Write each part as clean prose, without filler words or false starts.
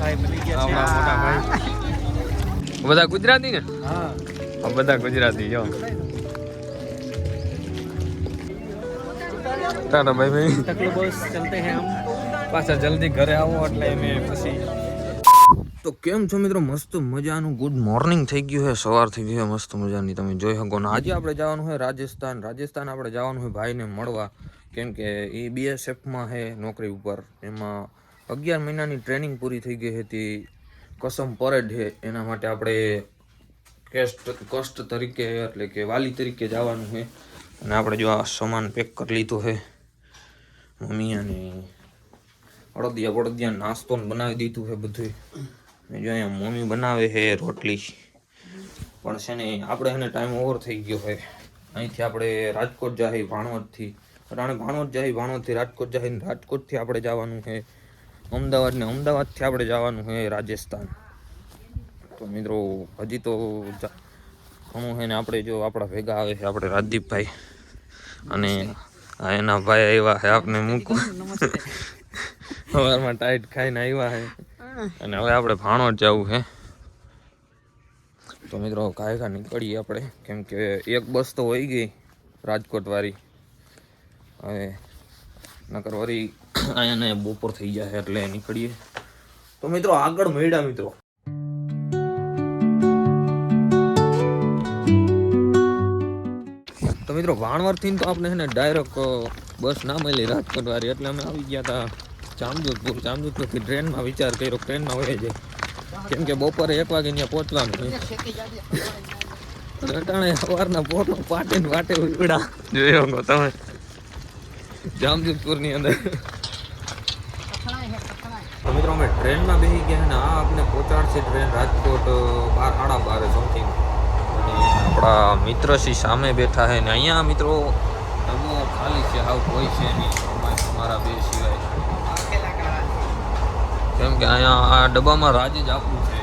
મોટા ભાઈ બધા ગુજરાતી ને? હા બધા ગુજરાતી જો ટાટા ભાઈ ભાઈ તકલો બસ ચલતે હે હમ પાછા જલ્દી ઘરે આવો એટલે મે પછી તો કેમ છો મિત્રો? મસ્ત મજાનું ગુડ મોર્નિંગ થઈ ગયું છે, સવાર થઈ ગઈ છે મસ્ત મજાની, તમે જોઈ શકો ને. આજે આપણે જવાનું છે રાજસ્થાન આપણે જવાનું છે ભાઈને મળવા, કેમ કે એ BSFમાં છે નોકરી ઉપર. એમાં 11 મહિનાની ટ્રેનિંગ પૂરી થઈ ગઈ હતી, કસમ પરેડ છે. એના માટે આપણે કષ્ટ તરીકે એટલે કે વાલી તરીકે જવાનું છે. અને આપણે જો આ સામાન પેક કરી લીધો છે, મમ્મી અને અડદિયા નાસ્તો બનાવી દીધું છે બધું. જો અહીંયા મમ્મી બનાવે છે રોટલી, પણ છે ને આપણે એને ટાઈમ ઓવર થઈ ગયો છે. અહીંથી આપણે રાજકોટ જાય ભાણવડથી, ભાણવડથી રાજકોટ જાય, રાજકોટથી આપણે જવાનું છે અમદાવાદ, ને અમદાવાદથી આપણે જવાનું છે રાજસ્થાન. તો મિત્રો હજી તો ઘણું છે ને. આપણે જો આપણા ભેગા આવે છે આપણે રાજદીપભાઈ અને એના ભાઈ આવ્યા છે આપને મૂકવા. સવારમાં ટાઈટ ખાઈને આવ્યા છે અને હવે આપણે ભાણવડ જવું છે. તો મિત્રો કાયકા નીકળીએ આપણે, કેમ કે એક બસ તો હોઈ ગઈ રાજકોટ વાળી. હવે નકર વળી અહીંયા બપોર થઈ જાય એટલે નીકળીએ. તો મિત્રો આગળ મળ્યા મિત્રો. તો મિત્રો ભાણવડથી તો આપણે છે ને ડાયરેક્ટ બસ ના મળી રાજકોટ વાળી, એટલે અમે આવી ગયા હતા જામજોધપુરથી ટ્રેનમાં વિચાર કર્યો ટ્રેનમાં વહી જાય, કેમ કે બપોરે 1 વાગે ત્યાં પહોંચવાનું છે. અટાણે સવારના પોટો પાટે વાટે ઉડા જોયો તમે જામજોધપુરની અંદર. તો મિત્રો અમે ટ્રેનમાં બેસી ગયા ને આ આપણે પહોંચાડશે ટ્રેન રાજકોટ 12:30 સમથિંગ. અને આપણા મિત્રશ્રી સામે બેઠા છે ને અહીંયા મિત્રો ડબ્બો ખાલી છે, હાવ કોઈ છે નહીં અમારા બે સિવાય, કેમ કે અહીંયા આ ડબ્બામાં રાજ જ આપવું છે.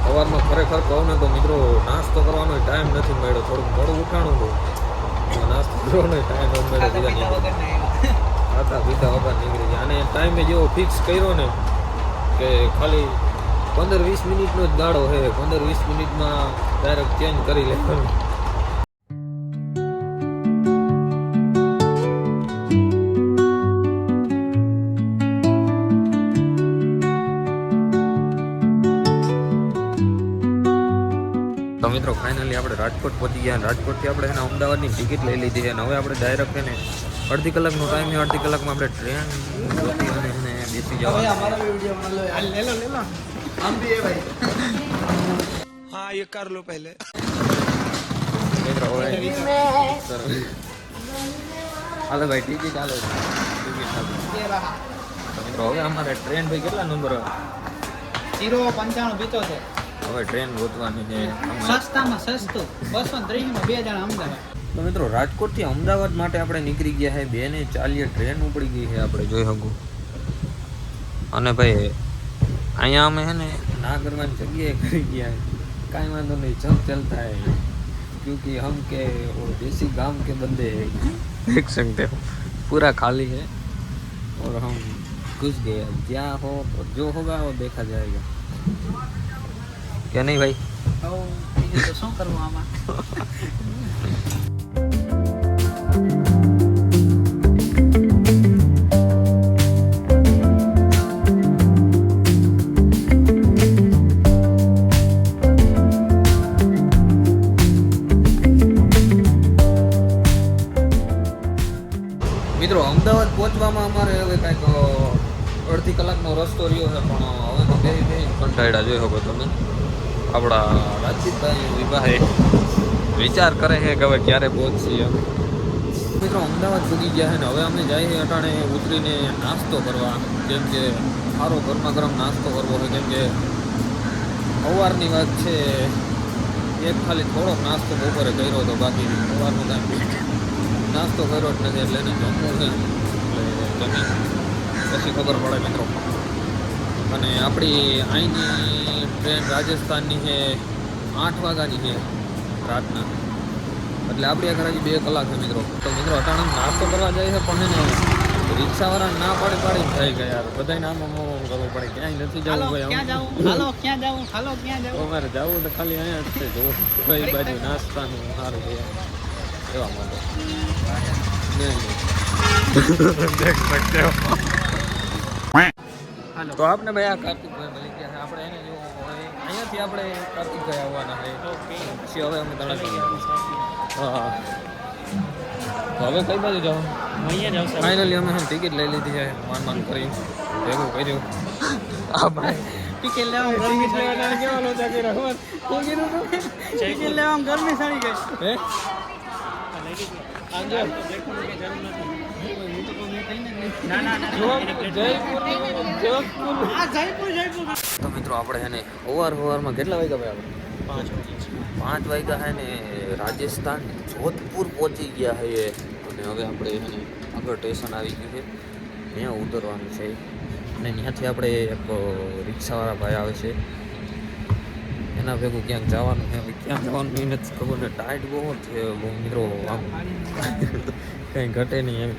સવારમાં ખરેખર કહું ને તો મિત્રો નાસ્તો કરવાનો ટાઈમ નથી મળ્યો, થોડુંક મોડું ઉઠાણું હતું, નાસ્તો કરવાનો ટાઈમ નથી મળ્યો. ખાતા પીતા વગર નીકળી ગયા અને ટાઈમે જેવો ફિક્સ કર્યો ને કે ખાલી 15-20 મિનિટનો જ દાડો છે, 15-20 મિનિટમાં ડાયરેક્ટ ચેન્જ કરી લેવાનું. તો મિત્રો ફાઇનલી આપણે રાજકોટ પહોંચી ગયા. રાજકોટથી આપણે એને અમદાવાદની ટિકિટ લઈ લીધી છે અને હવે આપણે ડાયરેક્ટ એને અડધી કલાકનો ટાઈમ છે, અડધી કલાકમાં આપણે ટ્રેન ગોતી અને એને બેસી જવાનું. हाँ ये कर लो पहले. મિત્રો હાલો ભાઈ ટિકિટ હાલો મિત્રો. હવે અમારે ટ્રેન ભાઈ કેટલા નંબર? 09575. હવે ટ્રેન ગોતવાની છે. સસ્તામાં સસ્તું 230 માં 2 જણા અમદાવાદ. તો મિત્રો રાજકોટથી અમદાવાદ માટે આપણે નીકળી ગયા છે. 2:40 ટ્રેન ઉપડી ગઈ છે, આપણે જોઈ શકું. અને ભાઈ અહીંયા અમે છે ને ના કરવાની જગ્યાએ કરી ગયા, કાંઈ વાંધો નહીં, सब चलता है क्योंकि हम के वो देसी गांव के बंदे देख सकते हो पूरा खाली है और हम घुस गए. क्या हो जो होगा वो देखा जाएगा. क्या नहीं भाई? તો શું કરવું આમાં? મિત્રો અમદાવાદ પહોંચવામાં અમારે હવે કાંઈક 1.5 કલાકનો રસ્તો રહ્યો છે, પણ હવે તો બે કંટાળ્યા જોઈ શકો તમે. આપણા રાજદીપભાઈ વિભાએ વિચાર કરે છે કે હવે ક્યારે પહોંચીએ. મિત્રો અમદાવાદ પૂગી ગયા છે ને હવે અમે જઈએ અટાણે ઉતરીને નાસ્તો કરવા, કેમ કે સારો ગરમા ગરમ નાસ્તો કરવો છે. કેમ કે સવારની વાત છે, એક ખાલી થોડોક નાસ્તો બપોરે કર્યો હતો, બાકી સવારનો કાંઈ નાસ્તો કર્યો જ નથી, એટલે એને જમવું છે એટલે જમી પછી ખબર પડે મિત્રો. અને આપણી અહીંની ટ્રેન રાજસ્થાનની છે 8 વાગ્યાની છે રાતના, એટલે આપણી આગળ હજી 2 કલાક છે મિત્રો. તો મિત્રો અટાણે નાસ્તો કરવા જાય છે પણ એને રિક્ષાવાળા ના પાડી થઈ ગયા યાર. બધાને આમ કરવું પડે, ક્યાંય નથી જવું હાલો ભાઈ. ક્યાં જાવું હાલો ક્યાં જાવું હાલો ક્યાં જાવું અમારે જવું તો ખાલી અહીંયા જ છે. જો કઈ બાજુ નાસ્તાનું સારું છે એવા માટે દેખ શકતે હો. હાલો તો આપણે ભાઈ આ કાર્તિકભાઈ મળી ગયા છે. આપણે એને જો અહીંયાથી આપણે કાર્તિકભાઈ આવવાના છે. ઓકે પછી હવે અમે તળાજા હા. તો હવે કઈ બાજુ જવાનું? અહીંયા જાવ ફાઇનલી અમે ટિકિટ લઈ લીધી છે. માન કરી ભેગું કર્યું. હા ભાઈ ટિકિટ લેવા ગરમી સાડી ટિકિટ લેવા ગરમી સાડી ગઈ હે ના ના તો મિત્રો આપણે છે ને સવારમાં કેટલા વાગ્યા ભાઈ? આપણે 5 વાગ્યા છે ને રાજસ્થાન જોધપુર પહોંચી ગયા છે. અને હવે આપણે છે ને આગળ સ્ટેશન આવી ગયું છે, ત્યાં ઉતરવાનું છે. અને ત્યાંથી આપણે એક રિક્ષાવાળા ભાઈ આવે છે, એના ભેગું ક્યાંક જવાનું છે. હવે ક્યાં જવાનું એ નથી ખબર ને. ટાઈટ બહુ છે બહુ મિત્રો, આમ કંઈ ઘટે નહીં એમ.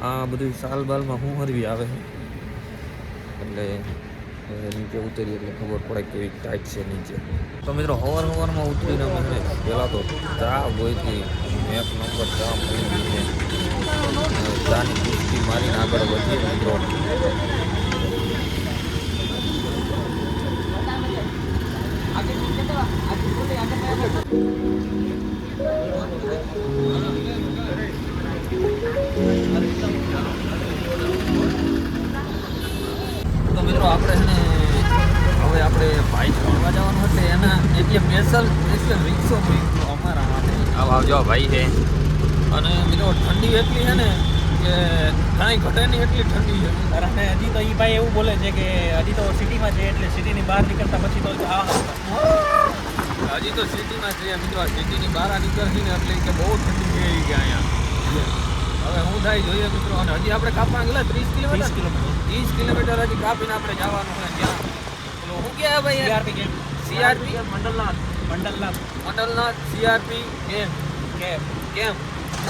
આ બધું સાલ બાલમાં શું હરવી આવે છે એટલે નીચે ઉતરી એટલે ખબર પડે કેવી ટાઈટ છે નીચે. તો મિત્રો સવારમાં ઉતરીને અમે પહેલાં તો ચા ગોઈથી 1 નંબર ચા મળી ગઈ છે. ચાની કુસ્તી મારીને આગળ વધીએ મિત્રો. તો મિત્રો આપણે છે ને હવે આપણે ભાઈ ભણવા જવાનું એટલે એના એટલે સ્પેશિયલ રિક્ષો અમારા માટે આવજો ભાઈ છે. અને મિત્રો ઠંડી એટલી છે ને કે કાંઈ ઘટે નહીં એટલી ઠંડી છે. અને હજી તો એ ભાઈ એવું બોલે છે કે હજી તો સિટીમાં છે એટલે સિટીની બહાર નીકળતા પછી તો હજી તો સિટીમાં છીએ મિત્રો. સિટીની બહાર નીકળતી ને એટલે કે બહુ ઠંડી છે કે અહીંયા. હવે હું થાય જોઈએ મિત્રો. અને હજી આપણે કાપવા ગયેલા 30 કિલોમીટર હજી કાપીને આપણે જવાનું હોય ત્યાં. શું કહે ભાઈ? સીઆરપી મંડલનાથ સીઆરપી કેમ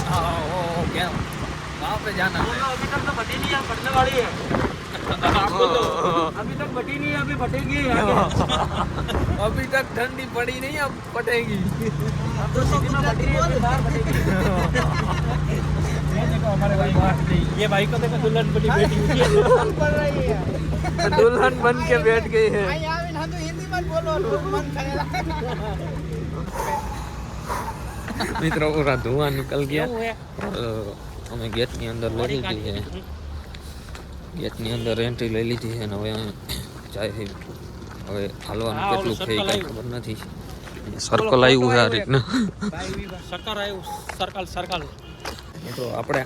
हाँ ओ क्या वहाँ पे जाना है। अभी तक तो बटी नहीं है, बढ़ने वाली है। आपको तो अभी तक बटी नहीं है, अभी बटेगी आगे। अभी तक ठंडी पड़ी नहीं, अब पटेगी। अब तो सिटी में बटी है, फिर बाहर बटेगी। ये देखो हमारे भाई बाहर गई। ये भाई को देखो दुल्हन बनी बैठी हुई है। दुल्हन बन रही है। दुल्हन बन के बैठ गई है। हम तो हिंदी मत बोलो, मन करेगा। मित्रों पूरा धुआं निकल गया और हमें गेट ની અંદર લઈ લીધી છે. ગેટ ની અંદર એન્ટ્રી લઈ લીધી છે ને હવે જાય છે. હવે હાલવાનું કેટલું છે કઈ ખબર નથી. સર્કલ આવ્યું છે આ રીતના. સર્કલ આવ્યું, સર્કલ. મિત્રો આપણે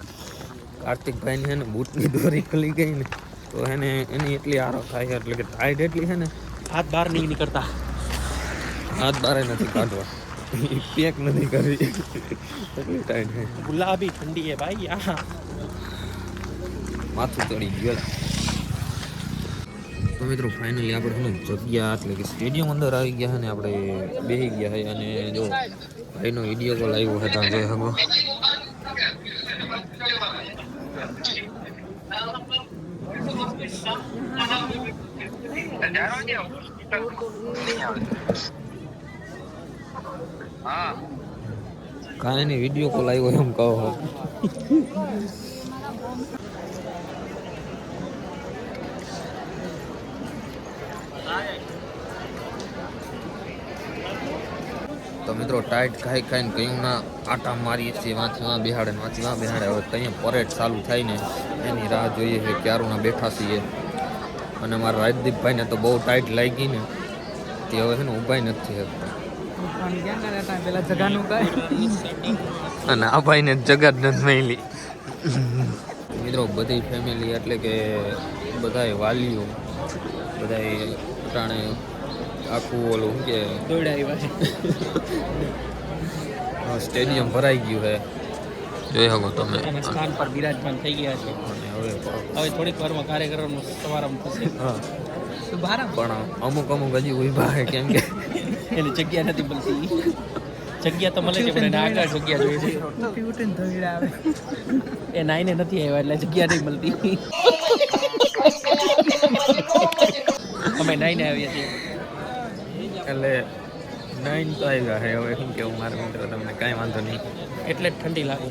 કાર્તિકભાઈ ને ને બૂટની દોરી ખુલી ગઈ ને તો એને એની એટલી આરો થાય છે એટલે કે ટાઈટ એટલી છે ને હાથ બહાર નહીં નીકળતા. હાથ બારે નથી કાઢવા, પેક નથી કરવી, એટલી ટાઈટ છે. ગુલાબી ઠંડી है भाई यहाँ. માથું ચડી ગયું. તો મિત્રો ફાઇનલી આપણે જગ્યા એટલે કે સ્ટેડિયમ અંદર આવી ગયા છે ને આપણે બેસી ગયા છે. અને જો ભાઈનો વિડીયો કોલ આવ્યો છે ત્યાં જોઈ શકો. કાંઈ નહીં, વિડીયો કોલ આવ્યો એમ કહો. તો મિત્રો ટાઈટ ખાઈને કયું ના આટા મારીએ છીએ. વાંચવા બેહાડે વાંચવા બેહાડે. હવે ત્યાં પરેડ ચાલુ થાય ને એની રાહ જોઈએ છે. ક્યારના બેઠા છીએ. અને મારા રાજદીપભાઈને તો બહુ ટાઈટ લાગી ને તે હવે છે ને ઊભા નથી શકતા. અને આ ભાઈને જગત નથી મળી. મિત્રો બધી ફેમિલી એટલે કે બધાએ વાલીઓ બધાએ અટાણે આખું ઓલું કે સ્ટેડિયમ ભરાઈ ગયું છે. જોઈ શકો તમે. સ્થાન પર બિરાજમાન થઈ ગયા છે. અને હવે થોડીક વારમાં કાર્યક્રમનો સમારંભ થશે. હા શુભારંભ. પણ અમુક હજી ઊભા છે કેમ કે એની જગ્યા નથી મળતી. જગ્યા તો મળે છે પણ એને આગળ જગ્યા જોઈએ છે એ નાઈને નથી આવ્યા એટલે જગ્યા નહીં મળતી અમે નાઈને આવ્યા છીએ એટલે 9 તો આવ્યા છે હવે શું કેવું મારા મિત્ર તમને કાંઈ વાંધો નહીં એટલે જ ઠંડી લાગે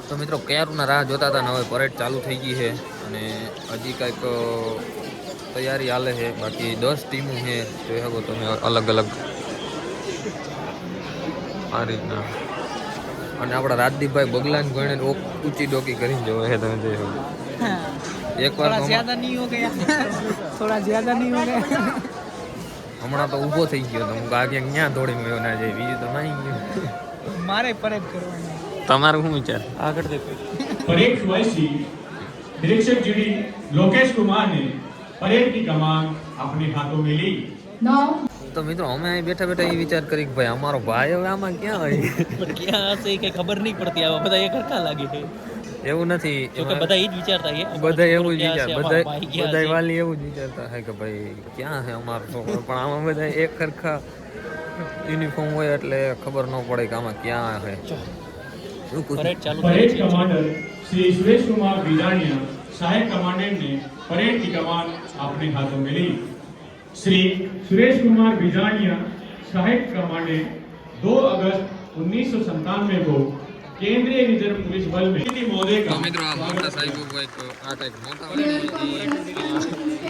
તો મિત્રો ક્યારના રાહ જોતા હતા ને હવે પરેડ ચાલુ થઈ ગઈ છે અને હજી કંઈક તૈયારી હાલે છે બાકી 10 ટીમો છે જોઈ શકો તમે અલગ અલગ આ રીતના અને આપણા રાજદીપભાઈ બગલાને ગણે ઊંચી ડોકી કરીને જોવે છે તમે જોઈ શકો એકવાર તો થોડા જ્યાદા નહીં હો ગયા હમણાં તો ઊભો થઈ ગયો તો હું આગે ક્યાં દોડી ગયો ના જાય બીજું તો નહીં ગયું મારે પરેડ કરવાની તમારું શું વિચાર આગળ દેખો परेड शुभारंभी निरीक्षक जीडी लोकेश कुमार ने परेड की कमान अपने हाथों में ली। તો મિત્રો અમે અહીં બેઠા બેઠા એ વિચાર કરી કે ભાઈ અમારો ભાઈ હવે આમાં ક્યાં હોય પણ ક્યાં હશે કે ખબર નહીં પડતી આવા બધા એક હરખા લાગે છે એવું નથી જો કે બધા એ જ વિચારતા છે બધા એવું જ વિચાર બધા બધા વાલી એવું જ વિચારતા હોય કે ભાઈ ક્યાં છે અમારો છોકરો પણ આમાં બધા એક સરખા યુનિફોર્મ હોય એટલે ખબર ન પડે કે આમાં ક્યાં છે શું પૂછ્યું? પરેડ ચાલુ परेड कमांडर श्री सुरेश कुमार बिजानिया सहायक कमांडेंट ने परेड की कमान अपने हाथों में ली। श्री सुरेश कुमार बिजानिया सहायक कमांडेंट 2 अगस्त 1997 को केंद्रीय रिजर्व पुलिस बल में महोदय તો का મિત્રો આ મોટા સાહેબો કંઈક આ ટાઈપ મોટા હોય ને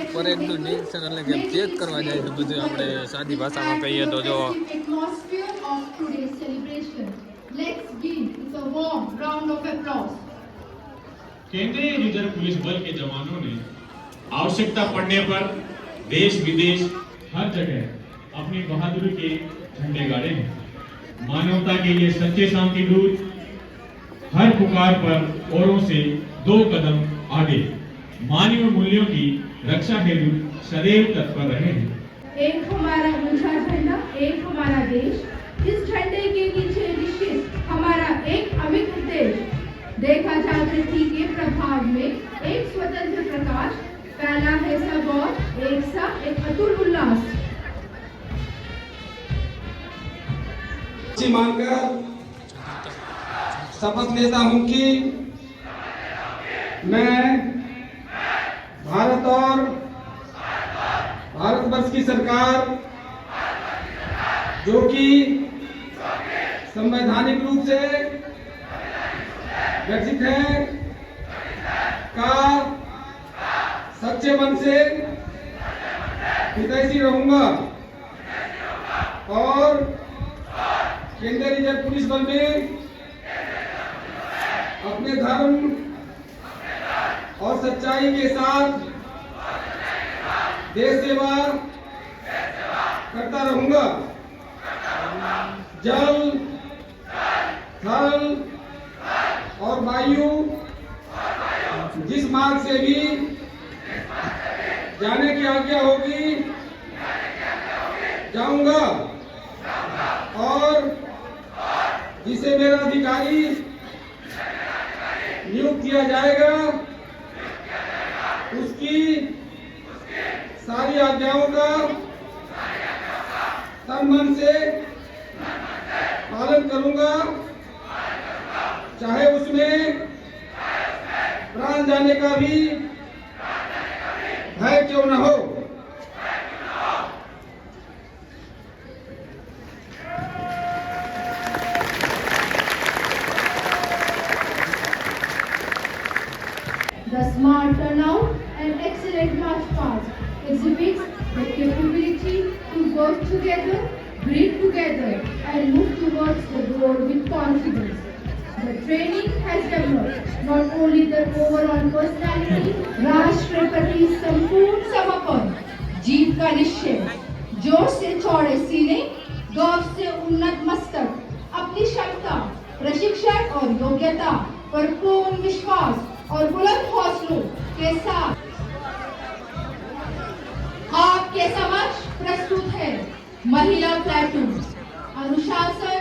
એ પરેડનું નિરીક્ષણ એટલે કે ચેક કરવા જાય તો બધું આપણે સાદી ભાષામાં કહીએ તો જો atmosphere of today's celebration. Let's give it a warm round of applause. केंद्रीय रिजर्व पुलिस बल के जवानों ने आवश्यकता पड़ने पर देश विदेश हर जगह अपनी बहादुरी के झंडे गाड़े हैं। मानवता के लिए सच्चे शांति दूत हर पुकार पर औरों से 2 कदम आगे मानवीय मूल्यों की रक्षा हेतु सदैव तत्पर रहे हैं। एक हमारा ऊंचा झंडा, एक हमारा देश। इस झंडे के नीचे निश्चित हमारा एक अमिट देश। देखा जागृति के प्रभाव में एक स्वतंत्र प्रकाश फैला है सब और एक सा एक अतुल उल्लास। मानकर शपथ लेता हूं कि मैं भारत और भारतवर्ष की सरकार जो कि संवैधानिक रूप से गठित है का सच्चे मन से हितैषी रहूंगा और केंद्रीय रिजर्व पुलिस बल में अपने धर्म और सच्चाई के साथ देश सेवा करता रहूंगा। जल, थल और वायु जिस मार्ग से भी जाने की आज्ञा होगी जाऊंगा और जिसे मेरा अधिकारी नियुक्त किया जाएगा उसकी सारी आज्ञाओं का तन मन से पालन करूंगा, चाहे उसमें प्राण जाने का भी भय क्यों न हो। The smart turnout and excellent march past exhibits the capability to work together, breathe together, and move towards the goal with confidence. The training has developed not only their overall personality, राष्ट्रपति संपूर्ण समर्पण, जीत का निश्चय, जोश से चौड़े सीने, गौरव से उन्नत मस्तक, अपनी क्षमता, प्रशिक्षण और योग्यता पर पूर्ण विश्वास और बुलंद हौसलों के साथ आपके समक्ष प्रस्तुत है महिला प्लेटून अनुशासन,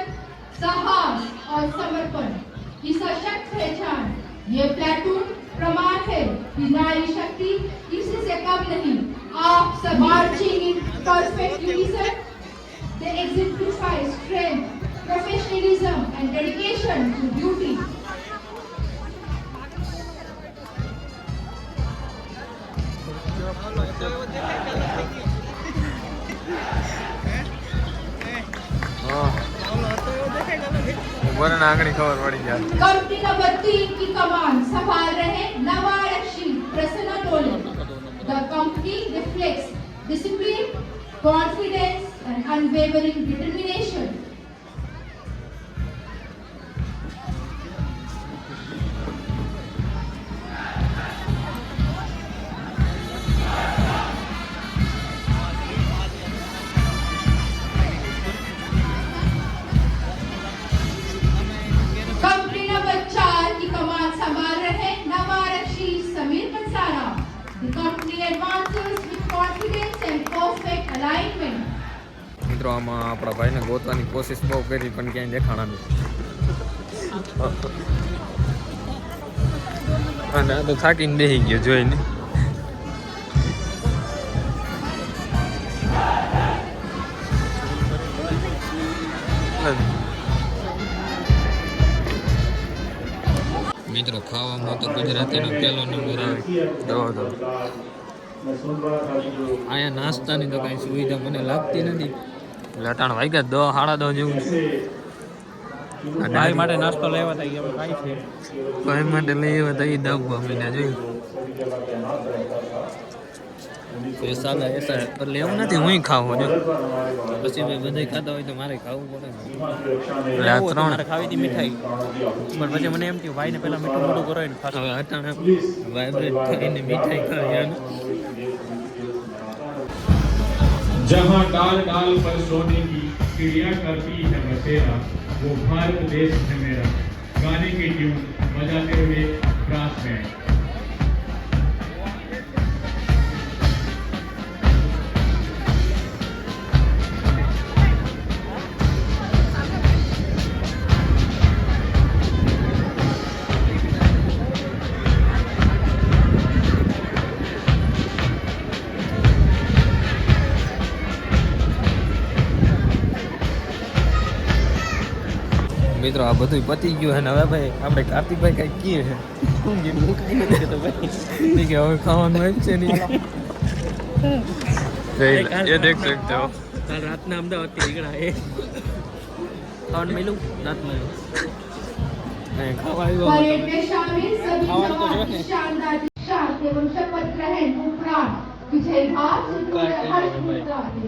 साहस और समर्पण की सशक्त पहचान। ये प्लेटून प्रमाण है कि नारी शक्ति किसी से कम नहीं। आप सब marching in perfect unison, they exemplify strength, professionalism and dedication to duty. વરણ આંગળી ખબર પડી જાય. कंपनी नंबर 3 की कमान संभाल रहे नवारक्षी प्रसन्न टोले। The company reflects discipline, confidence and unwavering determination. Company number 4 की कमान संभाल रहे नवारक्षी Sameer Kansara. The company advances with confidence and perfect alignment. મિત્રો આમાં આપણા ભાઈને ગોતવાની કોશિશ બહુ કરી પણ ક્યાંય દેખાણા નહીં. અને આ તો થાકીને બેસી ગયો જોઈને. મિત્રો ખાવામાં તો ગુજરાતીનો પહેલો નંબર આવે. જો અહીંયા નાસ્તાની તો કાંઈ સુવિધા મને લાગતી નથી. લટાણ વાગ્યા 10 સાડા 10 જેવું છે. ભાઈ માટે નાસ્તો લેવા હતા કે ખાઈ છે. ભાઈ માટે લઈ આવ્યા હતા એ દાબવા મહિના જોયું. સાદા એસા એટલે એવું નથી હું ખાવું જો પછી ભાઈ બધા ખાતા હોય તો મારે ખાવું પડે ને. એટલે આ ત્રણ મારે ખાવી હતી મીઠાઈ પણ પછી મને એમ થયું ભાઈને પહેલા મીઠું મોટું કરો ને હવે અટાણે વાઇબ્રેટ કરીને મીઠાઈ ખાવી. जहाँ डाल डाल पर सोने की चिड़िया करती है बसेरा, वो भारत देश है मेरा। गाने की ट्यून बजाते हुए ब्रास बैंड। મિત્રો આ બધું પતી ગયું છે ને હવે ભાઈ આપણે કાર્તિકભાઈ કઈ કીએ છે હું કઈ નથી કહેતો ભાઈ કે હવે ખાવાનું એમ છે નહીં. એ દેખ सकते हो કાલ રાતના અમદાવાદથી નીકળ્યા એ ખાવાનું મળ્યું રાતમાં ખાવા परेड में शामिल सभी खावा तो जवान जो है। शानदार शान एवं शपथ ग्रहण उपरांत विजय घाट से जुड़े हर्ष मुद्राते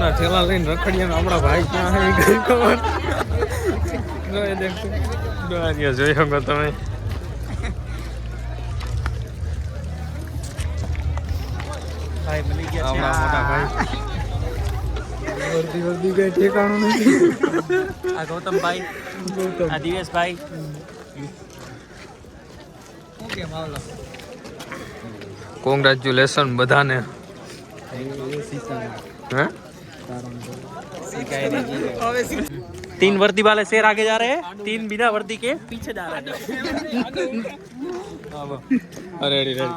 ના ઠેલા લઈને રખડીએ આપણા ભાઈ ક્યાં હે કઈ ખબર જોઈ દેખો દોરિયા જોઈ શકો તમે ભાઈ મળી ગયા આપણા મોટા ભાઈ વર્દી કઈ ઠેકાણું નથી. આ ગૌતમભાઈ આ દિવેશભાઈ કોંગ્રેચ્યુલેશન બધાને हैं 3 वर्दी वाले शेर आगे जा रहे हैं 3 बिना वर्दी के पीछे जा रहे हैं ready ready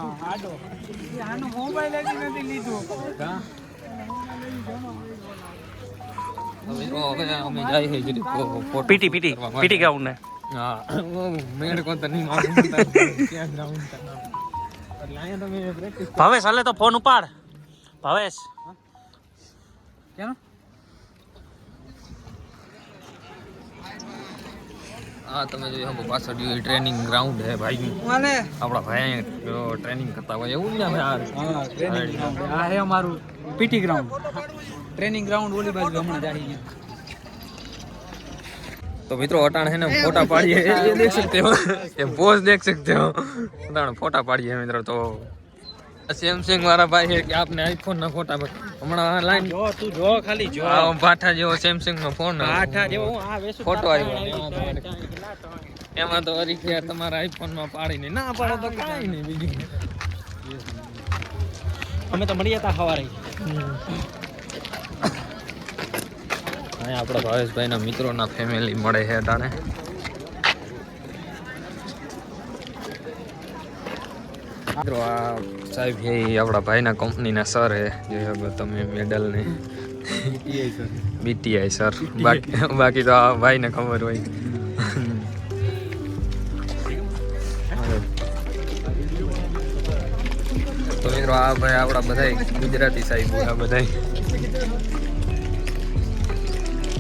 PT PT PT ground है मेरे को तो नहीं मालूम क्या ग्राउंड का नाम એટલે અહીંયા તમે પ્રેક્ટિસ ભાવેશ હાલે તો ફોન ઉપાડ ભાવેશ હા તમે જોઈ શકો પાછળ ટ્રેનિંગ ગ્રાઉન્ડ હે ભાઈ આપણા ભાઈ અહીંયા ટ્રેનિંગ કરતા હોય એવું ને આ હે અમારું પીટી ગ્રાઉન્ડ ટ્રેનિંગ ગ્રાઉન્ડ ઓલી બાજુ હમણાં જાડી तो मित्रों अटाण है ना फोटा पाड़िए ये देख सकते हो ये पोज देख सकते हो अटाण फोटा पाड़िए मित्रों तो सैमसंग वाला भाई है कि आपने आईफोन ना फोटा हमारा लाइन જો તું જો ખાલી જો आ भाठा जेવો सैमसंग નો फोन આઠા જેવો હું આ વેસુ फोटो આવ્યો એમાં તો હરી કે તમારા આઈફોન માં પાડીને ના પાડો તો કાઈ નહીં બીજું અમે તો મળી હતા સવારે અહીંયા આપણા ભાવેશભાઈના મિત્રોના ફેમિલી મળે છે અટાણે મિત્રો આ સાહેબ છે ઈ આપણા ભાઈના કંપનીના સર હે જે હવે તમે મેડલ ને બીટીઆઈ સર બાકી તો આ ભાઈને ખબર હોય તો મિત્રો આ ભાઈ આપણા બધા ગુજરાતી સાહેબ આ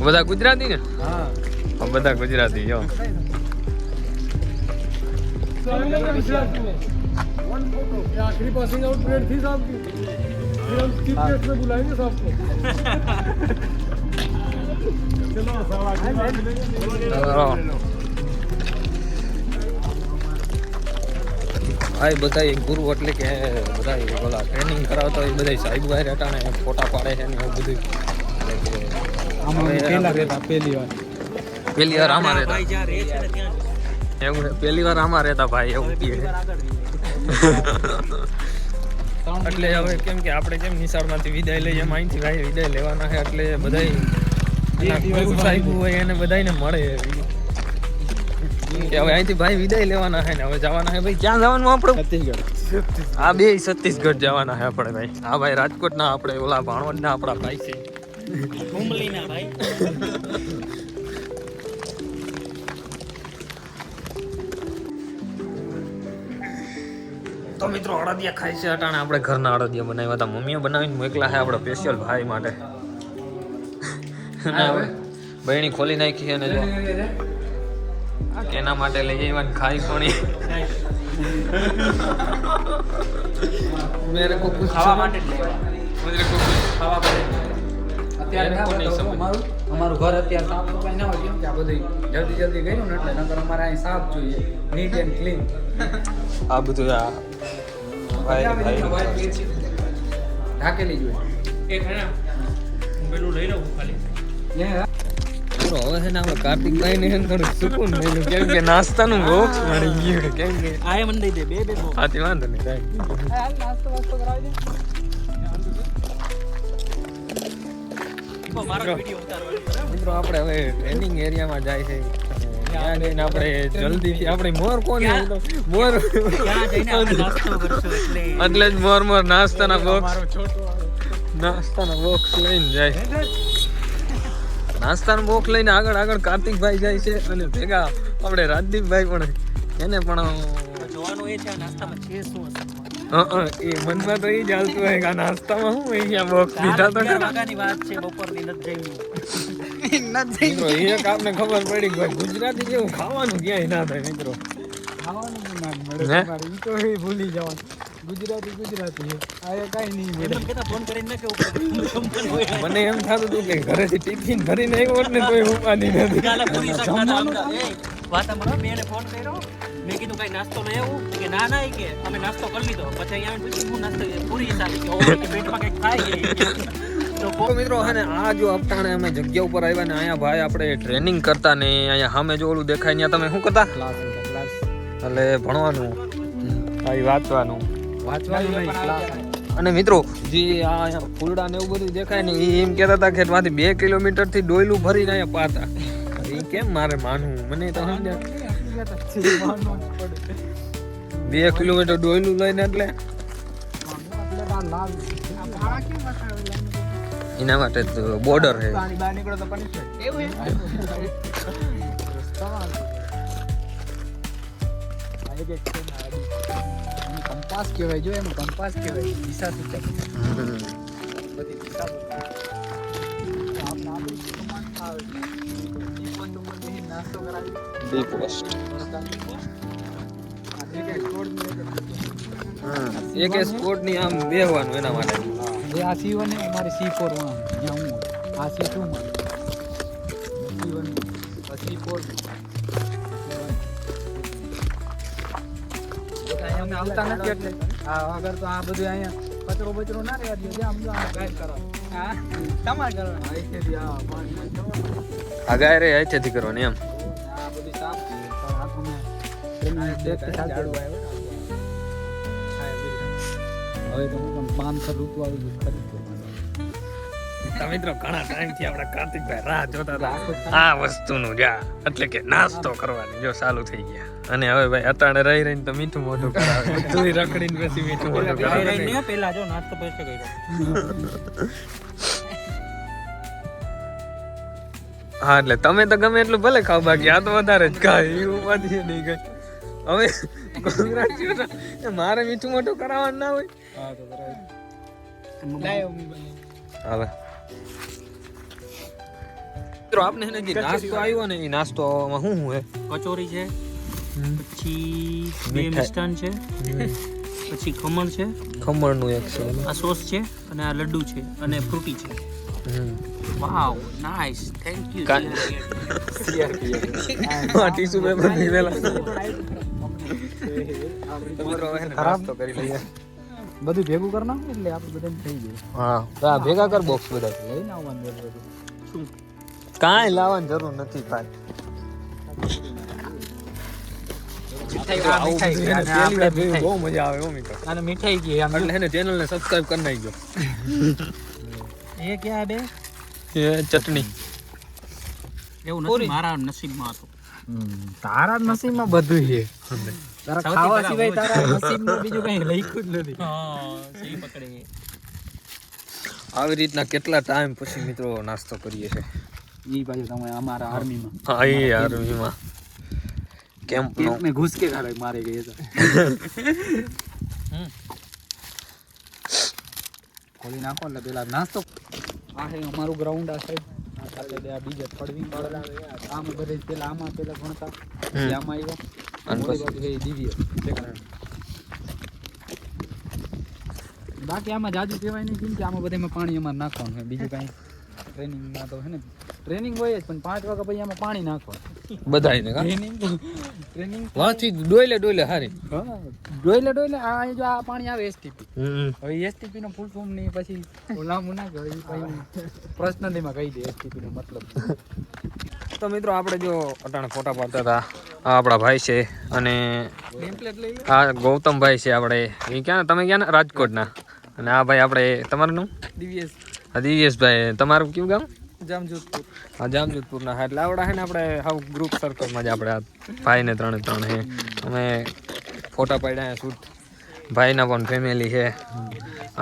બધા ગુજરાતી ને હા બધા ગુજરાતી જો आखिरी पासिंग आउट परेड थी साहब की फिर हम चीफ गेस्ट में बुलाएंगे सबको चलो ભાઈ બધા ગુરુ એટલે કે બધા ઓલા ટ્રેનિંગ કરાવતા હોય બધા સાહેબ ભાઈ અટાણે ફોટા પાડે છે ને એવું બધું પહેલી વાર આમાં રહેતા ભાઈ જ્યાં રહે છે ને ત્યાં એવું પહેલી વાર આમાં રહેતા ભાઈ એવું કહે એટલે હવે કેમ કે આપણે કેમ નિશાળમાંથી વિદાય લઈએ એમ અહીંથી ભાઈ વિદાય લેવાના છે એટલે બધાય ગુરુ સાહેબ હોય એને બધાને મળે કે હવે અહીંથી ભાઈ વિદાય લેવાના છે ને હવે જવાના છે ભાઈ ક્યાં જવાનું આપણે છત્તીસગઢ આ બે છત્તીસગઢ જવાના છે આપણે ભાઈ આ ભાઈ રાજકોટના આપણે ઓલા ભાણવડના આપણા ભાઈ છે હુમલીના ભાઈ તો મિત્રો અડદિયા ખાય છે અટાણે આપણે ઘરના અડદિયા બનાવ્યા હતા મમ્મીએ બનાવીને મોકલા છે આપણે સ્પેશિયલ ભાઈ માટે બહેણી ખોલી નાખી અને જો એના માટે લઈ આવ્યા ખાઈ કોણી મેરે કો કુછ ખાવા માટે જ લેવાય મુજે કો કુછ ખાવા પડે અત્યારે અમારું ઘર અત્યારે સાફ સફાઈ ના હોય કેમ કે આ બધું જલ્દી જલ્દી કર્યું ને એટલે નકર અમારે અહીં સાફ જોઈએ નીટ એન્ડ ક્લીન આ બધું આ ભાઈ ઢાકેલી જોઈએ એક હે ને હું પેલું લઈ લઉં ખાલી પૂરો હવે છે ને આપણે કાર્તિકભાઈ ને થોડું સુકૂન મળ્યું કેમ કે નાસ્તાનું બોક્સ મળી ગયું કેમ કે આ મને દઈ દે બે બે બોક્સ આથી વાંધો નહીં કાંઈ નાસ્તો વાસ્તો કરાવી દે મારો વિડિયો ઉતારવાનો મિત્રો આપણે હવે ટ્રેનિંગ એરિયામાં જાય છે ત્યાં જઈને આપણે જલ્દીથી આપણે મોર કોને મોર ત્યાં જઈને આપણે નાસ્તો કરશું એટલે જ મોર નાસ્તાના બોક્સ લઈને જાય નાસ્તાનું બોક્સ લઈને આગળ કાર્તિકભાઈ જાય છે અને ભેગા આપણે રાજદીપભાઈ પણ એને પણ જોવાનું એ છે આ નાસ્તામાં છે શું હશે એ મનમાં તો એ જ હાલતું હોય કે આ નાસ્તામાં શું અહીંયા બોક્સ દીધા તો ખરા. વાગાની વાત છે બપોરની નથી જઈ મિત્રો એક આપને ખબર પડી કે ભાઈ ગુજરાતી જેવું ખાવાનું ક્યાંય ના થાય મિત્રો ખાવાનું ના હે? મળે ઈ તો એ ભૂલી જવાનું ગુજરાતી આ કાઈ નહીં એમ કેતા ફોન કરીને ન કેવું પડે મને એમ થતું હતું કે ઘરેથી ટિફિન ભરીને આવ્યો હોત ને તોય ઉપાડી નથી. કાલા પૂરી શાક ખાતા એ વાત સાંભળો, મેં એને ફોન કર્યો, મેં કીધું કઈ નાસ્તો લઈ આવું કે ના ના, કે અમે નાસ્તો કરી લીધો. પછી અહીંયા પૂછ્યું હું નાસ્તો પૂરી શાક કે ઓય કે પેટમાં કઈક ખાઈ ગઈ. તો મિત્રો હે ને આ જો અપટાણે અમે જગ્યા ઉપર આવ્યા ને અહીંયા ભાઈ આપણે ટ્રેનિંગ કરતા ને અહીંયા સામે જો ઓલું દેખાય ત્યાં તમે શું કરતા? એટલે ભણવાનું, વાંચવાનું નહીં ક્લાસ. અને મિત્રો જે આ અહીંયા ફૂલડા ને એવું બધું દેખાય ને એ એમ કહેતા હતા કે ત્યાંથી 2 કિલોમીટર થી ડોયલું ભરીને અહીંયા પાતા. એ કેમ મારે માનવું? મને તો સમજ્યા 2 કિલોમીટર ડોયલું લઈને એટલે એના માટે બોર્ડર છે. બહાર નીકળો તો પનિશમેન્ટ એવું કંપાસ કહેવાય, જો એમ કંપાસ કહેવાય, દિશા સૂચક. બધી દિશા સૂચક. આપણે નાસ્તો કરાવી બી પોસ્ટ એક સ્પોર્ટ ની આમ બેહવાનું એના માટે. જે આ C1 ને અમારે C4 માં ત્યાં હું આ C2 માં C1 C4 અમે આવતા નથી એટલે આ વગર તો આ બધું અહીંયા કચરો બચરો ના રહેવા દે. આમ જો આ ગાય કરો હા તમાર કરવાનું અહીંથી આ પાણી આ ગાય રે અહીંથી કરવાની એમ. આ બધી સાફ છે પણ આ તમે ઝાડુ આવ્યો હવે તો હું 500 રૂપિયા આવી ગયું ખરીદ. મિત્રો ઘણા ટાઈમ થી આપડા કાર્તિકભાઈ રાહ જોતા હતા આ વસ્તુનું જા એટલે કે નાસ્તો કરવાની. જો ચાલુ થઈ ગયા અને હવે ભાઈ અતાણે રહી રહીને તો મીઠું મોઢું કરાવે. બધું રખડીને પછી મીઠું મોઢું કરાવે. પેલા જો નાસ્તો પછી કર્યો. હા એટલે તમે તો ગમે એટલું ભલે ખાવ, બાકી આ તો વધારે જ ખાય. એવું પાછી નહીં ગઈ. હવે congratulations. મારે મીઠું મોઢું કરાવવાનું ના હોય. હા તો બરાબર. હવે મિત્રો આપણે છે ને જે નાસ્તો આવ્યો ને એ નાસ્તોમાં શું શું હે? કચોરી છે, પછી બે મિષ્ટાન છે, પછી ખમણ છે, ખમણનું એક છે. આ સોસ છે અને આ લડ્ડુ છે અને ફ્રૂટી છે. વાવ નાઈસ, થેન્ક યુ. ટીસુ પેપર નીકળેલા. નાસ્તો કરી લઈએ. બધું ભેગું કરી નાખો એટલે આપણે બધાને થઈ જાય. હા તો આ ભેગા કર બોક્સ બધા. લઈને આવવાનું બધું. શું કાંઈ લાવવાની જરૂર નથી ભાઈ. બહુ મજા આવે. આને મીઠાઈ ગઈ આમ એટલે એને ચેનલ ને સબસ્ક્રાઇબ કરી નાખજો. એ ક્યાં બે એ ચટણી એવું નથી, મારા નસીબમાં હતું. તારા નસીબમાં બધું છે. તારા ખાવા સિવાય તારા નસીબમાં બીજું કઈ લખ્યું જ નથી. હા સહી પકડી. આવી રીતના કેટલા ટાઈમ પછી મિત્રો નાસ્તો કરીએ છે. ઈ બાજુ તમે અમારા આર્મીમાં હા એ આર્મીમાં કેમ્પનો મેં ઘૂસ કે ખાલે મારે ગઈ હતા. ખોલી નાખો એટલે પેલા નાસ્તો. આ છે અમારું ગ્રાઉન્ડ. આ સાઈડ આ સાથે બે આ બીજા ફળવી વાળા આમ બધે પેલા આમાં પેલા ભણતા પછી આમાં આવ્યા અને મોટી બાજુ ગઈ દિવ્ય. બાકી આમાં જાજુ કહેવાય નહીં કેમ કે આમાં બધામાં પાણી અમારે નાખવાનું હોય. બીજું કાંઈ ટ્રેનિંગમાં તો છે ને ટ્રેનિંગ હોય જ પણ 5 વાગ્યા પછી આમાં પાણી નાખવાનું બધાયને કા ટ્રેનિંગ વાંચી ડોયલે હારી. હા ડોયલે આ જો આ પાણી આવે એસટીપી. હવે એસટીપી નો ફૂલ ફોર્મ નહીં પછી લાંબુ ના કહે પર્સનલીમાં કહી દે એસટીપી નો મતલબ. તો મિત્રો આપણે જો અટાણે ફોટા પાડતા હતા. આ આપણા ભાઈ છે અને આ ગૌતમભાઈ છે આપણે. એ ક્યાં તમે ક્યાં રાજકોટના? અને આ ભાઈ આપણે તમારું નામ? દિવ્યેશ. હા દિવ્યેશભાઈ. તમારું કયું ગામ? જામજોધપુર. હા જામજોધપુરના. હા એટલે આવડા છે ને આપણે હાવ ગ્રુપ સર્કલમાં જ આપણે આ ભાઈને 3 છે. અમે ફોટા પાડ્યા શૂટ. ભાઈના પણ ફેમિલી છે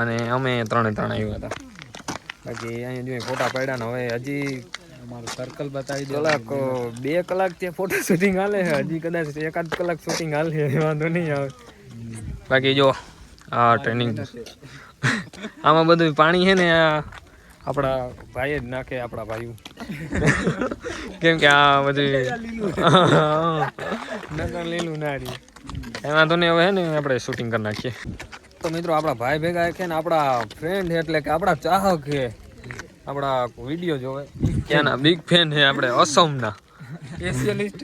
અને અમે 3 આવ્યા હતા. બાકી અહીંયા જોઈએ ફોટા પાડ્યા ને હવે હજી અમારું સર્કલ બતાવી દો. કલાક 2 કલાક ત્યાં ફોટો શૂટિંગ હાલે છે. હજી કદાચ 1-8 કલાક શૂટિંગ હાલે છે. વાંધો નહીં આવે. બાકી જો આ ટ્રેનિંગ આમાં બધું પાણી છે ને આપણા ભાઈ જ નાખે. આપણા ભાઈઓ કેમ કે આ બધું નકર લીલું ના રહી. એમાં તો ને હવે છે ને આપણે શૂટિંગ કરી નાખીએ. તો મિત્રો આપણા ભાઈ ભેગા છે ને આપણા ફ્રેન્ડ એટલે કે આપણા ચાહક છે, આપણા વિડીયો જોવે ત્યાંના બિગ ફેન છે આપણે અસમના સ્પેશિયલિસ્ટ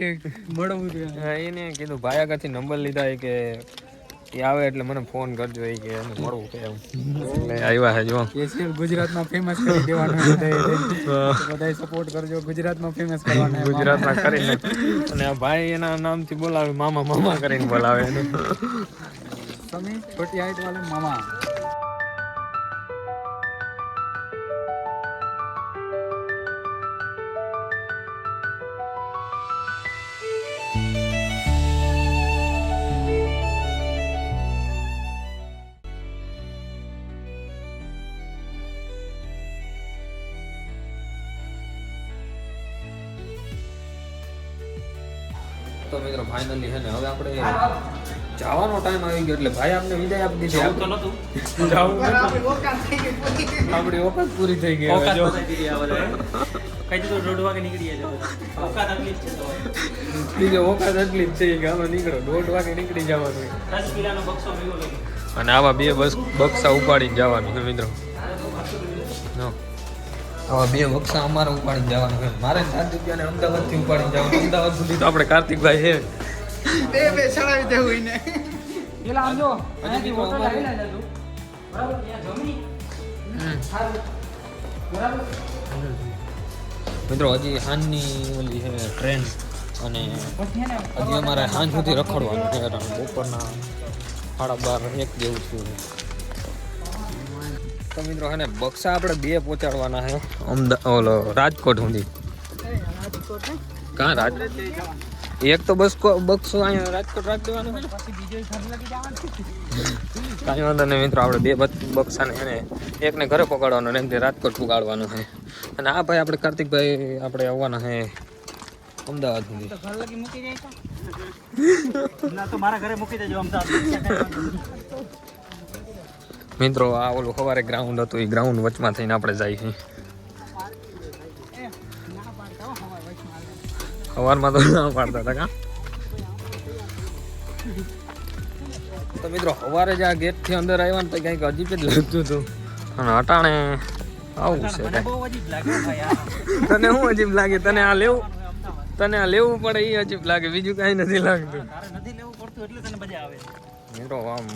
મળવું જોઈએ. એને કીધું ભાઈ આગળથી નંબર લીધા એ કે એ આવે એટલે મને ફોન કરજો એ કે એને મળવું કે એમ એટલે આવ્યા છે જો. સ્પેશિયલ ગુજરાતમાં ફેમસ કરી દેવાનું બધાય સપોર્ટ કરજો. ગુજરાતમાં ફેમસ કરવાના ગુજરાતમાં કરીને અને આ ભાઈ એના નામથી બોલાવે મામા મામા કરીને બોલાવે એને. તમે છોટી હાઈટ વાળા મામા. તો મિત્રો ફાઇનલી છે ને હવે આપણે જવાનો ટાઈમ આવી ગયો એટલે ભાઈ આપને વિદાય આપી દીધી. જવું તો નહોતું. આપણી ઓકાત પૂરી થઈ ગઈ. ઓકાત હવે જો બતાવી દીધી આ બધાએ. કઈ દીધું 1:30 વાગે નીકળી જાય. ઓકાત આટલી જ છે તો. બીજો ઓકાત એટલી જ થઈ ગઈ. આમાં નીકળો 1:30 વાગે નીકળી જવાનું 10 કિલોનો બક્સો ભેગો લઈ. અને આવા બે બક્સા ઉપાડીને જવાનું છે મિત્રો. જો આવા બે બક્સા અમારે ઉપાડીને જવાનું છે. મારે 7 રૂપિયાને અમદાવાદથી ઉપાડીને જવાનું. અમદાવાદ સુધી તો આપણે કાર્તિકભાઈ છે. બે ચડાવી દેવું ને. પેલા આમ જો અહીંયાથી મિત્રો હોટલ અમારે- આવીને જજો. બરાબર ત્યાં જમી સારું. બરાબર મિત્રો હજી સાંજની ઓલી છે ટ્રેન અને હજી અમારે સાંજ સુધી રખડવાનું છે. બપોરના 12:30 1 જેવું થયું છે. તો મિત્રો હે ને બક્સા આપણે બે પહોંચાડવાના છે ઓલો રાજકોટ સુધી. કાં રાજ એક તો બક્સો અહીંયા રાજકોટ રાખ દેવાનું છે ને. પછી બીજો ઘર લગી જવાનું. કાંઈ વાંધો નહીં મિત્રો, આપણે બે બક્સાને છે ને એકને ઘરે પકડવાનો ને એકને રાજકોટ પુગાડવાનું છે. અને આ ભાઈ આપણે કાર્તિકભાઈ આપણે આવવાના છે અમદાવાદ સુધી. તો ઘર લગી મૂકી જાય તો ના તો મારા ઘરે મૂકી દેજો અમદાવાદ. મિત્રો આ ઓલું સવારે ગ્રાઉન્ડ હતું એ ગ્રાઉન્ડ વચમાં થઈને આપણે જઈએ છીએ. સવારમાં તો ના પાડતા હતા કાં. તો મિત્રો સવારે જ આ ગેટથી અંદર આવ્યા ને તો કંઈક અજીબ જ લાગતું હતું અને અટાણે આવું છે મને બહુ અજીબ લાગે ભાઈ આ. તને શું અજીબ લાગે? તને આ લેવું પડે એ અજીબ લાગે, બીજું કાંઈ નથી લાગતું. તારે નથી લેવું પડતું એટલે તને મજા આવે. મિત્રો આમ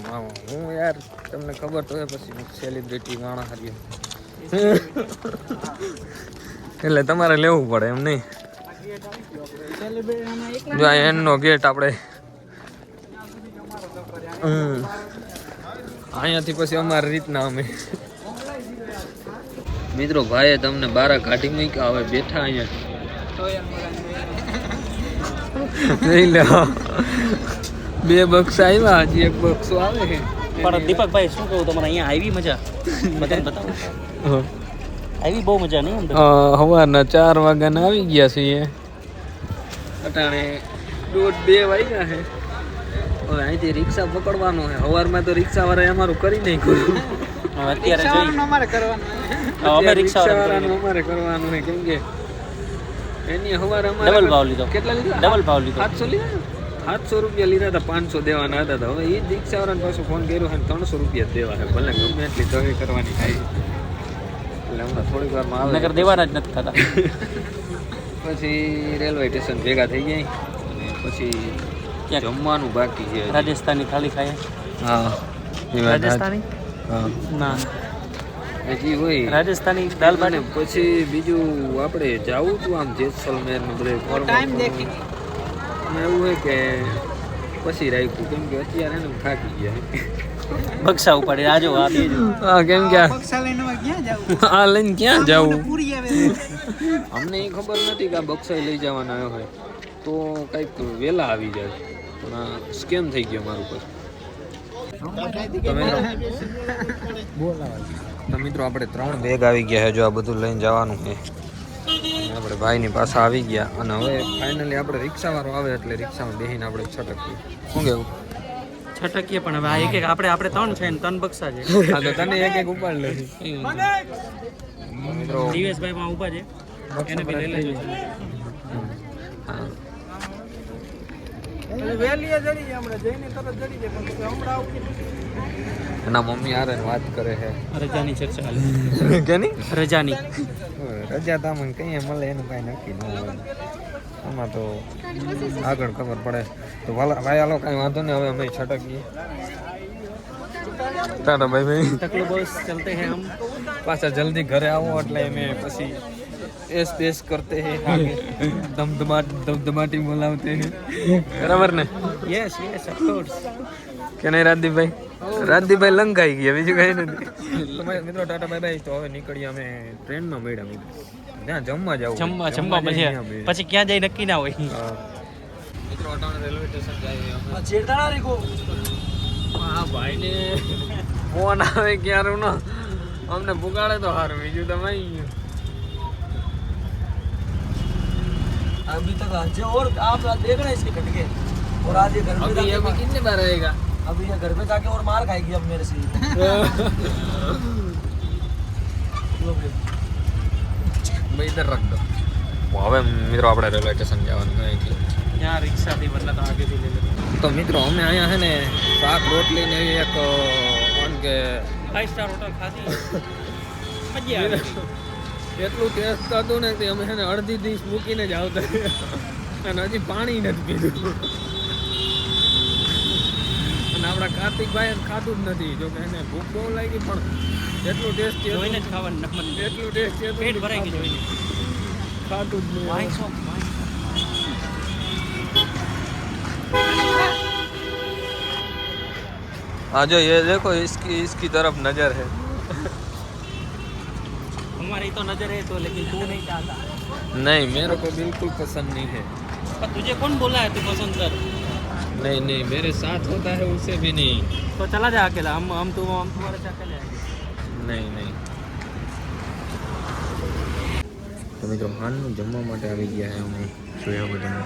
હું યાર તમને ખબર તો હોય પછી સેલિબ્રિટી માણસ હાર્યું એટલે તમારે લેવું પડે એમ નહીં. જો આ એનનો ગેટ આપણે અહીંયાથી પછી અમારી રીતના અમે મિત્રો ભાઈએ તમને બહાર કાઢી મૂક્યા, હવે બેઠા અહીંયા લઈ લે. બે બક્સા આવ્યા, હજી એક બક્સો આવે છે. પણ દીપકભાઈ શું કહું તમારે અહીંયા આવી મજા બધાને બતાવો. આવી બહુ મજા નહીં અંદર. સવારના 4 વાગ્યાના આવી ગયા છીએ, અટાણે 1:30-2 વાગ્યા છે. હવે અહીંથી રિક્ષા પકડવાનું છે. સવારમાં તો રિક્ષા વાળાએ અમારું કરી નાખ્યું. હવે અત્યારે જોઈ અમારે કરવાનું. અમે રિક્ષા વાળાનું અમારે કરવાનું છે કેમ કે એની સવારે અમારે ડબલ ભાવ લીધો. કેટલા લીધા? ડબલ ભાવ લીધો. 700 લીધા. 700 રૂપિયા લીધા હતા, 500 દેવાના હતા. તો હવે એ જ રિક્ષાવાળાને પાછું ફોન કર્યો છે 300 રૂપિયા જ દેવા છે. ભલે ગમે એટલી દવી કરવાની થાય એટલે હમણાં થોડીક વારમાં આવે. નગર દેવાના જ નથી થતા. પછી રેલવે સ્ટેશન ભેગા થઈ જાય અને પછી ક્યાંક જમવાનું બાકી છે હજી. રાજસ્થાની થાળી ખાઈએ. હા એ વાત રાજસ્થાની હા ના હજી હોય રાજસ્થાની દાલ અને બાટી. પછી બીજું આપણે જાવું હતું આમ જેસલમેર ને બધે ટાઈમ દેખી એવું હોય કે પછી રાખ્યું કેમ કે અત્યારે એને થાકી ગયા. બક્ષા ઉપાડે આજો આ બેજો. હા કેમ કે પક્ષા લઈને ક્યાં જાવું? આ લઈને ક્યાં જવું? પૂરી આવે. અમને એ ખબર નથી કે આ બક્સાઈ લઈ જવાના આવ્યો હોય તો કંઈક વહેલા આવી જાય, પણ આ સ્કેમ થઈ ગયો મારું પર. તો મિત્રો આપણે 3 બેગ આવી ગયા છે. જો આ બધું લઈને જવાનું છે. આપણે ભાઈની પાસે આવી ગયા અને હવે ફાઇનલી આપણે રિક્ષાવાળો આવે એટલે રિક્ષામાં બેસીને આપણે છટકીએ. શું કેવું? છટકીએ પણ હવે આ એક એક આપણે 3 છે ને 3 બક્ષા છે. હા તો તને એક એક ઉપાડ લે. મિત્રો દિવેશભાઈ માં ઊભા છે એને બી લઈ લેજો. હા વેલીએ જડી જાય હમણાં જઈને તરત જડી જાય પણ હમણાં આવું એના મમ્મી હારે વાત કરે છે રજાની ચર્ચા હાલે કે નહીં રજાની રજા તો અમને કઈ મળે એનું કાંઈ નક્કી ન હોય આમાં તો આગળ ખબર પડે તો ભાઈ હાલો કાંઈ વાંધો નહીં હવે અમે છટકીએ ટાટા ભાઈ ભાઈ તકલો બસ ચલતે હે હમ પાછા જલ્દી ઘરે આવો એટલે અમે પછી એસ કરતે હે આગે દમદમાટી બોલાવતે હે બરાબર ને યસ યસ ઓફ કોર્સ કે નહીં રાજદીપભાઈ લંકાઈ ગયા બીજું કઈ નથી તો મિત્રો ટાટા બાય બાય તો હવે નીકળીએ અમે ટ્રેનમાં મળ્યા મિત્રો ત્યાં જમવા જવું જમવા પછી ક્યાં જઈ નક્કી ના હોય મિત્રો અટાણે રેલવે સ્ટેશન જઈએ અમે ચેડતાણા રીકો હા ભાઈને ફોન આવે ક્યારું ન અમને પુગાડે તો સારું બીજું તમે अभी तक आज और आप देख रहे हैं इसके कट के और आज ये घर पे अभी जाके कितने बार रहेगा अभी ये घर पे जाके और मार खाएगी अब मेरे से ભાઈ ઇધર રખ દો હવે મિત્રો આપણે રેલવે સ્ટેશન જવાનું અહીંથી यहाँ रिक्शा थी वरना तो आगे भी ले लेते તો મિત્રો અમે અહીંયા છે ને શાક રોટલી ને એક ઓન કે 5 स्टार होटल खाधी मजा आ गई એટલું ટેસ્ટ હતું ને કે અમે છે ને અડધી ડીશ મૂકીને જ આવતા અને હજી પાણી નથી પીધું અને આપણા કાર્તિકભાઈ ખાધું જ નથી જો કે એને ભૂખ બહુ લાગી પણ એટલું ટેસ્ટ જોઈને જ ખાવાનું ન મને એટલું ટેસ્ટ પેટ ભરાઈ ગયું જોઈને ખાધું જ નહીં वाइन शॉप हाँ जो ये देखो इसकी तरफ नजर है हमारी तो नजर है तो लेकिन तू नहीं चाहता नहीं मेरे को बिल्कुल पसंद नहीं है पर तुझे कौन बोला है तू पसंद कर नहीं नहीं मेरे साथ होता है उसे भी नहीं तो चला जा अकेला हम तुम्हारे साथ अकेले आएंगे નહીં નહીં તો મિત્રો હાલનું જમવા માટે આવી ગયા છે અમે જોયા બધાને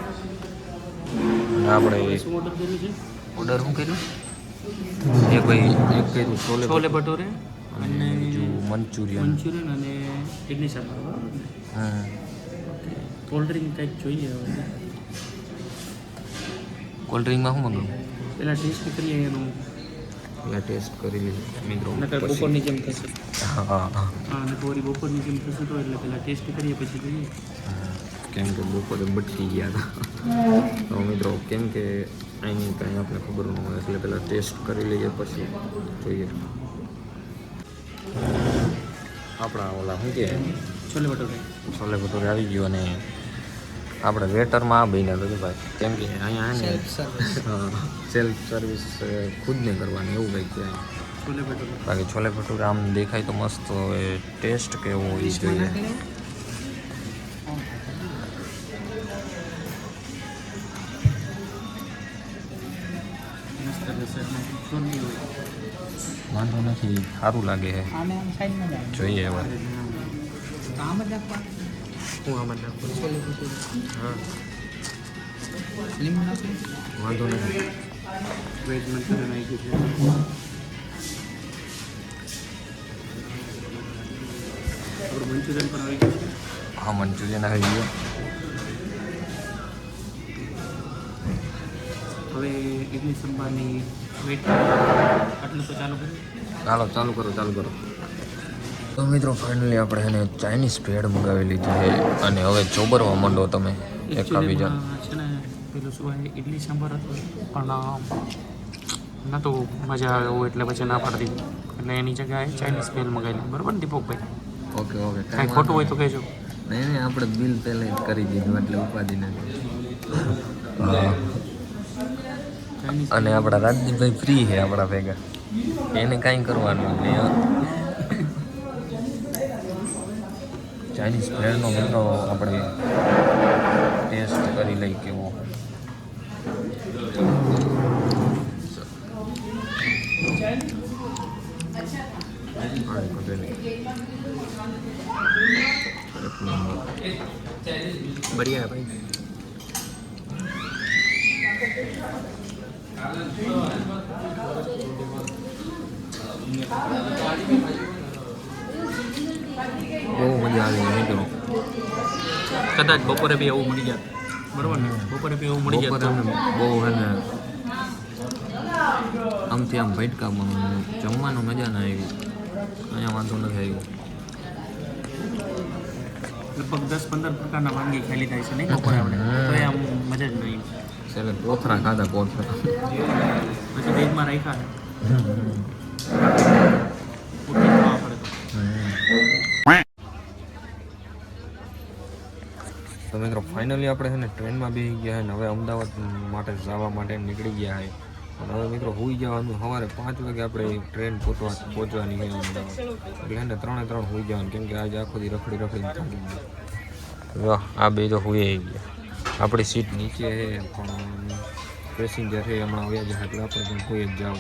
અને આપણે શું ઓર્ડર કર્યું છે ઓર્ડર શું કર્યું એક ભાઈ એક કર્યું છોલે ભટુરે અને બીજું મંચુરિયન મંચુરિયન અને ઇડલી સાંભાર બરાબર ને હા કોલ્ડ ડ્રિંક કંઈક જોઈએ હવે કોલ્ડ ડ્રિંકમાં શું મંગાવું પહેલાં ટેસ્ટ કરીએ એનું પેલા ટેસ્ટ કરી લીધું મિત્રો નકર પછી- બપોરની જેમ થશે હા હા હા અને ફરી બપોરની જેમ થશે તો એટલે પહેલાં ટેસ્ટ કરીએ પછી જોઈએ કેમ કે બપોરે બટકી ગયા હતા તો મિત્રો કેમ કે અહીંની કાંઈ આપણે ખબર ન હોય એટલે પહેલાં ટેસ્ટ કરી લઈએ પછી જોઈએ આપણા ઓલા શું કે છોલે ભટુરે છોલે ભટુરે આવી ગયો અને આપણે વેટરમાં આ બન્યા તો ભાઈ કેમ કે અહીંયા સેલ્ફ સર્વિસ ખુદને કરવાની એવું કંઈક છે છોલે ભટુરે બાકી છોલે ભટુરે આમ દેખાય તો મસ્ત હવે ટેસ્ટ કેવો હોય જોઈએ મસ્ત રહેશે છોલી હોય વાંધો નથી સારું લાગે છે આને આમ સાઈડમાં જાય જોઈએ હવે આમ જ નાખવા હું આમાં નાખું છોલે ભટુરે હા લીંબુ નાખી વાંધો નથી વેજ મંચુરિયન આવી ગયું છે આપણું મંચુરિયન પણ આવી ગયું છે હા મંચુરિયન આવી ગયો હવે ઇડલી સંભારની વેટ આટલું તો ચાલુ કરીએ ચાલો ચાલુ કરો તો મિત્રો ફાઇનલી આપણે એને ચાઇનીઝ ભેળ મંગાવી લીધી છે અને હવે ચોબરવા માંડો તમે એકા બીજા છે ને પેલું શું હોય ઇડલી સાંભાર હતું પણ નહોતું મજા આવે એવું એટલે પછી ના પાડી દીધું એટલે એની જગ્યાએ ચાઇનીઝ ભેળ મંગાવી લીધી બરાબર ને દીપકભાઈ ઓકે ઓકે કાંઈ ખોટું હોય તો કહેજો નહીં આપણે બિલ પહેલાં જ કરી દીધું એટલે ઉપાધિ નથી ચાઇનીઝ અને આપણા રાજદીપભાઈ ફ્રી છે આપણા ભેગા એને કાંઈ કરવાનું નહીં ચાઇનીઝ ભેળનો મિત્રો આપણે ટેસ્ટ કરી લઈ કેવો बढ़िया है भाई બહુ મજા આવી ગઈ મિત્રો કદાચ બપોરે બી એવું મળી જાય બરોબર ને બપોરે બી એવું મળી બપોરે જાય અમે બહુ હે ને આમથી આમ ભટકામાં જમવાનું મજા ના આવી. અહીંયા વાંધો નથી આવ્યો. લગભગ 10-15 પ્રકારના વાનગી ખાઈ લીધા છે નહીં બપોરે આપણે તો આમ મજા જ નહીં. છેલ્લે કોથરા ખાધા કોથરા. પછી બેગમાં રાખ્યા છે ઉઠી ખાવા પડે તો. તો મિત્રો ફાઇનલી આપણે છે ને ટ્રેનમાં બેસી ગયા ને હવે અમદાવાદ માટે જવા માટે નીકળી ગયા છે. અને હવે મિત્રો હોઈ જવાનું. સવારે 5 વાગે આપણે ટ્રેન પહોંચવાની છે અમદાવાદ. એટલે ને 3:03 હોઈ જવાનું કેમ કે આજે આખો દી રખડીને થાકી ગયા. વાહ, આ બે તો હોઈ ગયા. આપણી સીટ નીચે છે પણ પેસેન્જર છે હમણાં વ્યા જાય એટલે આપણે પણ કોઈ જ જાવ.